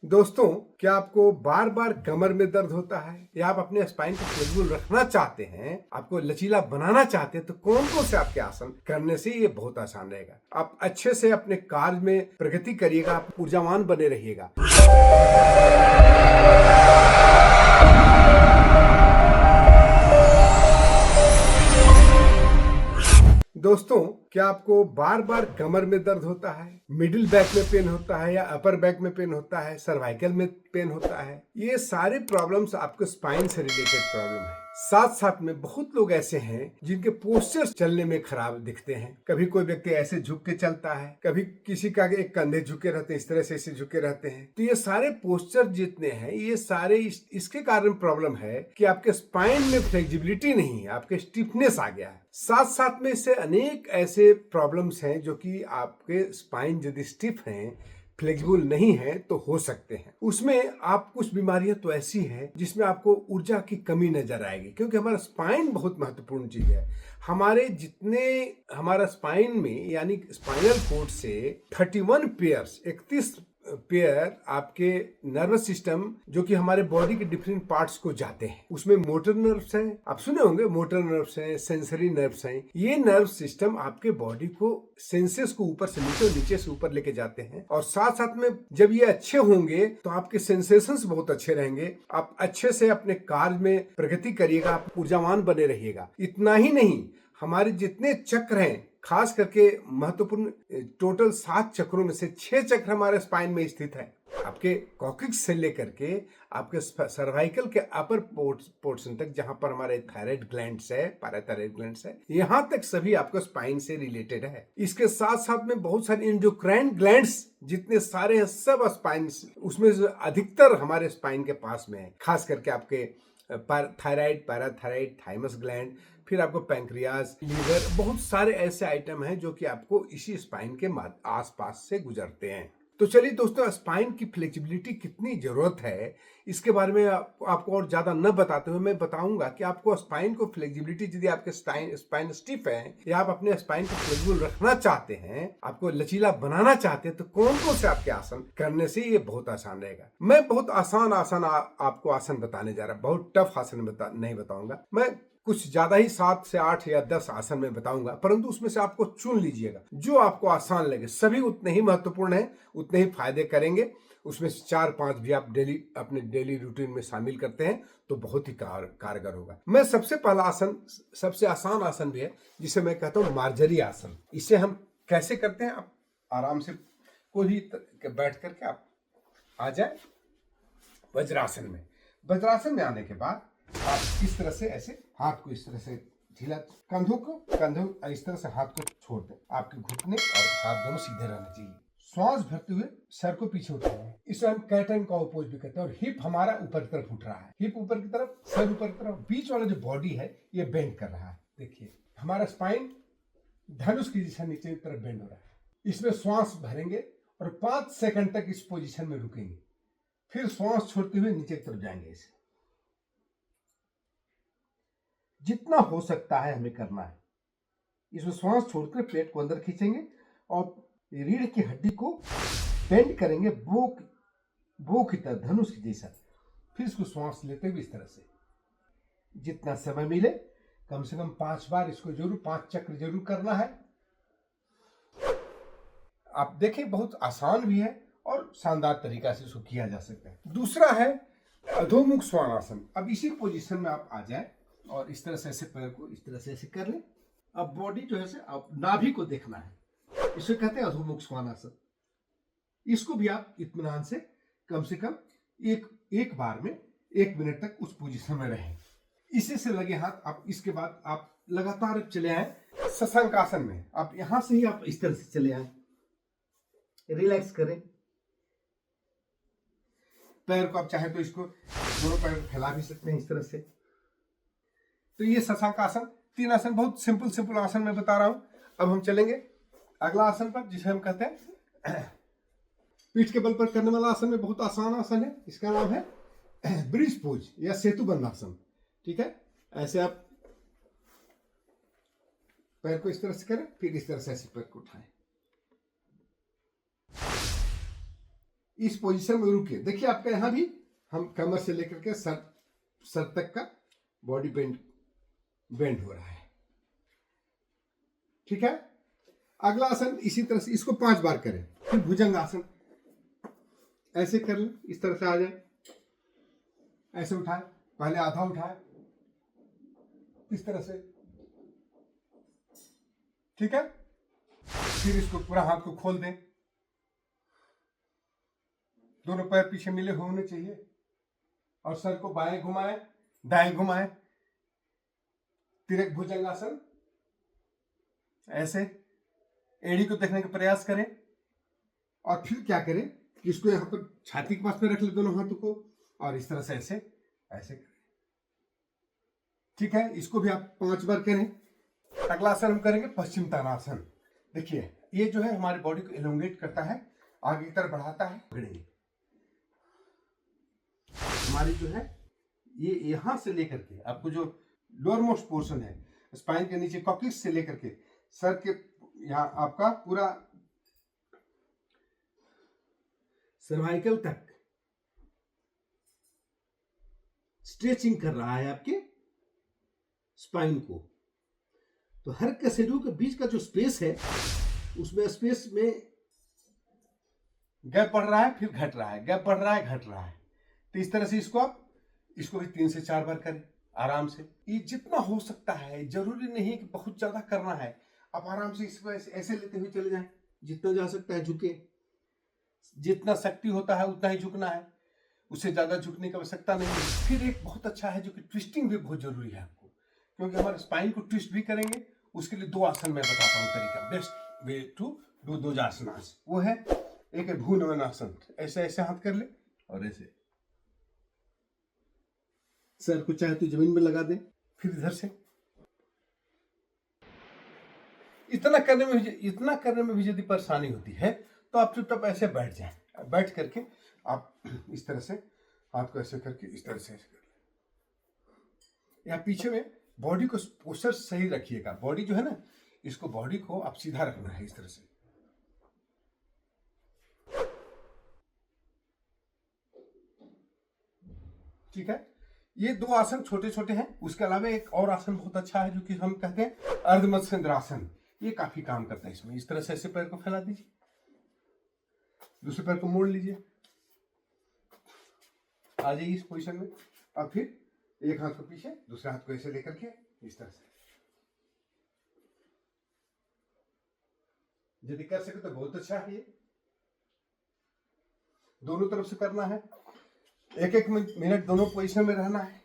दोस्तों, क्या आपको बार बार कमर में दर्द होता है या आप अपने स्पाइन को फ्लेक्सिबल रखना चाहते हैं, आपको लचीला बनाना चाहते हैं, तो कौन कौन से आपके आसन करने से ये बहुत आसान रहेगा। आप अच्छे से अपने कार्य में प्रगति करिएगा, आप ऊर्जावान बने रहिएगा। दोस्तों, क्या आपको बार बार कमर में दर्द होता है, मिडिल बैक में पेन होता है या अपर बैक में पेन होता है, सर्वाइकल में पेन होता है? ये सारे प्रॉब्लम्स आपके स्पाइन से रिलेटेड प्रॉब्लम है। साथ साथ में बहुत लोग ऐसे हैं जिनके पोस्चर्स चलने में खराब दिखते हैं। कभी कोई व्यक्ति ऐसे झुक के चलता है, कभी किसी का एक कंधे झुके रहते हैं, इस तरह से ऐसे झुके रहते हैं। तो ये सारे पोस्चर जितने हैं, ये सारे इसके कारण प्रॉब्लम है कि आपके स्पाइन में फ्लेक्सिबिलिटी नहीं है, आपके स्टिफनेस आ गया है। साथ साथ में इससे अनेक ऐसे प्रॉब्लम्स हैं जो कि आपके स्पाइन यदि स्टिफ हैं, फ्लेक्सिबल नहीं है, तो हो सकते हैं। उसमें आप कुछ बीमारियां तो ऐसी हैं जिसमें आपको ऊर्जा की कमी नजर आएगी, क्योंकि हमारा स्पाइन बहुत महत्वपूर्ण चीज है। हमारा स्पाइन में यानी स्पाइनल कॉर्ड से 31 पेयर आपके नर्वस सिस्टम, जो कि हमारे बॉडी के डिफरेंट पार्ट्स को जाते हैं। उसमें मोटर नर्व्स हैं, आप सुने होंगे, मोटर नर्व्स हैं, सेंसरी नर्व्स हैं। ये नर्व सिस्टम आपके बॉडी को, सेंसेस को ऊपर से नीचे और नीचे से ऊपर लेके जाते हैं। और साथ साथ में जब ये अच्छे होंगे तो आपके सेंसेशंस बहुत अच्छे रहेंगे, आप अच्छे से अपने कार्य में प्रगति करिएगा, आप ऊर्जावान बने रहिएगा। इतना ही नहीं, हमारे जितने चक्र हैं, खास करके महत्वपूर्ण, टोटल 7 चक्रों में से 6 चक्र हमारे स्पाइन में स्थित है। आपके कॉक्सिक्स से लेकर के आपके सर्वाइकल के अपर पोर्शन तक, जहां पर हमारे थायराइड ग्लैंड्स है, पैराथायराइड ग्लैंड्स है, यहां तक सभी आपको स्पाइन से रिलेटेड है। इसके साथ साथ में बहुत सारे एंडोक्राइन ग्लैंड्स जितने सारे हैं, सब स्पाइन, उसमें अधिकतर हमारे स्पाइन के पास में है। खास करके आपके थायराइड, पैराथायराइड, थाइमस ग्लैंड, फिर आपको पैंक्रियाज, लीवर, बहुत सारे ऐसे आइटम हैं जो कि आपको इसी स्पाइन के आसपास से गुजरते हैं। तो चलिए दोस्तों, स्पाइन की फ्लेक्सिबिलिटी कितनी जरूरत है, इसके बारे में आपको और ज्यादा न बताते हुए मैं बताऊंगा कि आपको स्पाइन को फ्लेक्सिबिलिटी, यदि आपके स्पाइन स्टिफ है या आप अपने स्पाइन को फ्लेक्सिबल रखना चाहते हैं, आपको लचीला बनाना चाहते हैं, तो कौन कौन से आपके आसन करने से ये बहुत आसान रहेगा। मैं बहुत आसान आसान आपको आसन बताने जा रहा हूं, बहुत टफ आसन नहीं बताऊंगा। मैं कुछ ज्यादा ही 7 से 8 या 10 आसन में बताऊंगा, परंतु उसमें से आपको चुन लीजिएगा जो आपको आसान लगे। सभी उतने ही महत्वपूर्ण हैं, उतने ही फायदे करेंगे। उसमें से 4-5 भी आप अपने डेली रूटीन में शामिल करते हैं तो बहुत ही कारगर होगा। मैं सबसे पहला आसन, सबसे आसान आसन भी है, जिसे मैं कहता हूं मार्जरी आसन। इसे हम कैसे करते हैं, आप आराम से कोई भी बैठ करके आप आ जाए वज्रासन में। वज्रासन में आने के बाद आप इस तरह से, ऐसे हाथ को इस तरह से ढीला, कंधों इस तरह से हाथ को छोड़ दें। आपके घुटने और हाथ दोनों सीधे रहने चाहिए। श्वास भरते हुए सर को पीछे उठाएंगे। इसे हम कैटन का अपोज भी कहते हैं। और हिप हमारा ऊपर की तरफ उठ रहा है, हिप ऊपर की तरफ, सर ऊपर की तरफ, बीच वाला जो बॉडी है ये बेंड कर रहा है। देखिए, हमारा स्पाइन धनुष की दिशा नीचे की तरफ बेंड हो रहा है। इसमें श्वास भरेंगे और 5 सेकंड तक इस पोजिशन में रुकेंगे, फिर श्वास छोड़ते हुए नीचे की तरफ जाएंगे। इसे जितना हो सकता है हमें करना है। इसमें श्वास छोड़कर पेट को अंदर खींचेंगे और रीढ़ की हड्डी को बेंड करेंगे, बो की तरह, धनुष की जैसा। फिर इसको श्वास लेते हुए इस तरह से, जितना समय मिले, कम से कम 5 बार इसको जरूर, 5 चक्र जरूर करना है। आप देखें, बहुत आसान भी है और शानदार तरीका से इसको किया जा सकता है। दूसरा है अधोमुख श्वानासन। अब इसी पोजीशन में आप आ जाए और इस तरह से ऐसे पैर को इस तरह से ऐसे कर लें। अब बॉडी जो है से, आप नाभि को देखना है, इसे कहते हैं अधोमुख श्वानासन। इसको भी आप इत्मीनान से कम एक बार में 1 मिनट तक उस पोजीशन में रहें। इसी से लगे हाथ, आप इसके बाद आप लगातार चले आए शशांक आसन में। आप यहां से ही आप इस तरह से चले आए, रिलैक्स करें पैर को। आप चाहे तो इसको दोनों पैर फैला भी सकते हैं इस तरह से। तो ये शशांक आसन, 3 आसन, बहुत सिंपल आसन मैं बता रहा हूं। अब हम चलेंगे अगला आसन पर, जिसे हम कहते हैं पीठ के बल पर करने वाला आसन में बहुत आसान आसन है। इसका नाम है ब्रिज पोज या सेतु बंध आसन। ठीक है, ऐसे आप पैर को इस तरह से करें, फिर इस तरह से ऐसे पैर को उठाएं। इस पोजीशन में रुके। देखिए आपका यहाँ भी हम कमर से लेकर के सर तक का बॉडी बेंड हो रहा है। ठीक है। अगला आसन इसी तरह से इसको 5 बार करें। फिर भुजंग आसन ऐसे कर लें, इस तरह से आ जाए, ऐसे उठाए, पहले आधा उठाए इस तरह से। ठीक है। फिर इसको पूरा हाथ को खोल दें, दोनों पैर पीछे मिले होने चाहिए और सर को बाएं घुमाएं, दाएं घुमाएं, तिरक भुजंगासन ऐसे एड़ी को देखने का प्रयास करें। और फिर क्या करें कि इसको यहां पर छाती के पास में रख ले दोनों हाथों को और इस तरह से ऐसे ऐसे करें। ठीक है। इसको भी आप 5 बार करें। अगला आसन हम करेंगे पश्चिम तानासन। देखिए ये जो है हमारी बॉडी को एलोंगेट करता है, आगे की तरफ बढ़ाता है। हमारी जो है ये यहां से लेकर के आपको जो लोअर मोस्ट पोर्शन है स्पाइन के नीचे कॉक्सिक्स से लेकर के सर के यहाँ आपका पूरा सर्वाइकल तक स्ट्रेचिंग कर रहा है आपके स्पाइन को। तो हर कशेरुओं के बीच का जो स्पेस है उसमें स्पेस में गैप बढ़ रहा है, फिर घट रहा है, गैप बढ़ रहा है, घट रहा है। तो इस तरह से इसको भी 3 से 4 बार करें आराम से। ये जितना हो सकता है, जरूरी नहीं कि बहुत ज्यादा करना है। आप आराम से इसको ऐसे लेते हुए चले जाएं, जितना जा सकता है झुके, जितना शक्ति होता है उतना ही झुकना है, उससे ज्यादा झुकने की आवश्यकता नहीं है। फिर एक बहुत अच्छा है जो कि ट्विस्टिंग भी बहुत जरूरी है आपको, क्योंकि हमारे स्पाइन को ट्विस्ट भी करेंगे। उसके लिए 2 आसन मैं बताता हूँ तरीका, best way to do those asanas. वो है एक है भूनवन आसन। ऐसे ऐसे हाथ कर ले और ऐसे सर को चाहे तो जमीन में लगा दें, फिर इधर से इतना करने में भी यदि परेशानी होती है तो आप चुपचाप ऐसे बैठ जाएं। बैठ करके आप इस तरह से हाथ को ऐसे करके इस तरह से ऐसे कर लें। या पीछे में बॉडी को पोस्चर सही रखिएगा। बॉडी जो है ना, इसको बॉडी को आप सीधा रखना है इस तरह से। ठीक है। ये 2 आसन छोटे छोटे हैं। उसके अलावा एक और आसन बहुत अच्छा है जो कि हम कहते हैं अर्धमत्स्येंद्रासन। ये काफी काम करता है इसमें। इस तरह से ऐसे पैर को फैला दीजिए, दूसरे पैर को मोड़ लीजिए, आ जाइए इस पोजीशन में। और फिर एक हाथ को पीछे, दूसरे हाथ को ऐसे लेकर के इस तरह से। यदि कर सके तो बहुत अच्छा है। ये दोनों तरफ से करना है, 1-1 मिनट दोनों पोजीशन में रहना है।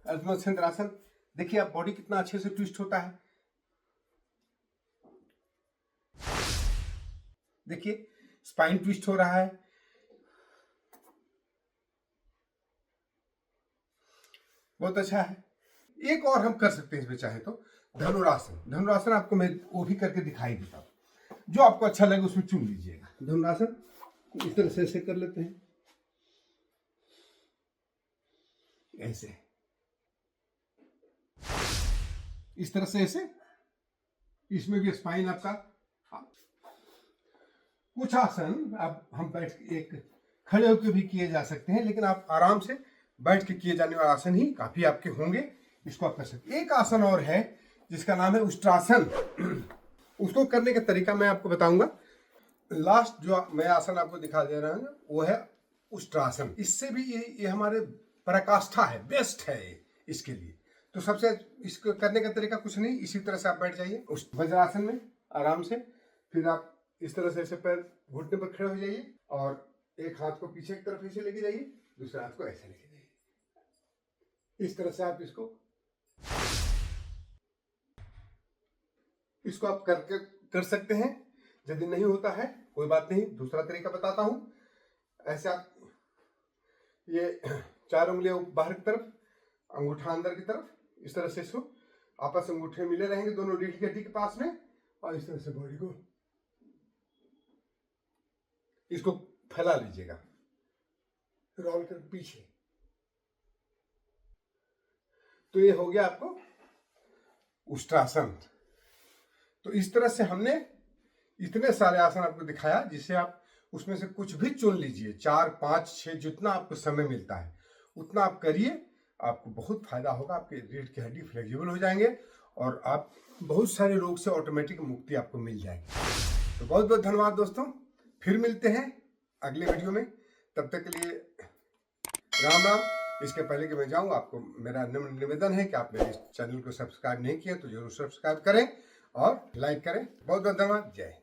अर्धमत्स्येंद्रासन देखिए आप बॉडी कितना अच्छे से ट्विस्ट होता है। देखिए स्पाइन ट्विस्ट हो रहा है। बहुत अच्छा है। एक और हम कर सकते हैं इसमें चाहे तो धनुरासन। धनुरासन आपको मैं वो भी करके दिखाई देता हूं, जो आपको अच्छा लगे उसमें चुन लीजिएगा। धनुरासन इस तरह से ऐसे कर लेते हैं, ऐसे इस तरह से ऐसे। इसमें भी स्पाइन आपका कुछ आसन आप हम बैठ एक खड़े होकर भी किए जा सकते हैं, लेकिन आप आराम से बैठ के किए जाने वाले आसन ही काफी आपके होंगे। इसको आप कर सकते हैं। एक आसन और है जिसका नाम है उष्ट्रासन। उसको करने का तरीका मैं आपको बताऊंगा। लास्ट जो मैं आसन आपको दिखा दे रहा हूं वो है उष्ट्रासन। इससे भी ये हमारे पराकाष्ठा है, बेस्ट है इसके लिए। तो सबसे इसको करने का तरीका कुछ नहीं, इसी तरह से आप बैठ जाइए वज्रासन में आराम से। फिर आप इस तरह से ऐसे पैर घुटने पर खड़े हो जाइए और एक हाथ को पीछे की तरफ ऐसे लेके जाइए, दूसरे हाथ को ऐसे लेके जाइए। इस तरह से आप इसको आप कर सकते हैं। यदि नहीं होता है कोई बात नहीं, दूसरा तरीका बताता हूं। ऐसे आप ये 4 उंगलियां बाहर की तरफ, अंगूठा अंदर की तरफ, इस तरह से इसको आपस में अंगूठे मिले रहेंगे दोनों रीढ़ की हड्डी के पास में। और इस तरह से बॉडी को इसको फैला लीजिएगा, रोल कर पीछे। तो ये हो गया आपको उष्ट्रासन। तो इस तरह से हमने इतने सारे आसन आपको दिखाया जिससे आप उसमें से कुछ भी चुन लीजिए, 4, 5, 6 जितना आपको समय मिलता है उतना आप करिए, आपको बहुत फायदा होगा। आपके रीढ़ की हड्डी फ्लेक्सिबल हो जाएंगे और आप बहुत सारे रोग से ऑटोमेटिक मुक्ति आपको मिल जाएगी। तो बहुत बहुत धन्यवाद दोस्तों, फिर मिलते हैं अगले वीडियो में। तब तक के लिए राम राम। इसके पहले कि मैं जाऊं, आपको मेरा निवेदन है कि आप मेरे इस चैनल को सब्सक्राइब नहीं किया तो जरूर सब्सक्राइब करें और लाइक करें। बहुत बहुत धन्यवाद। जय हिंद।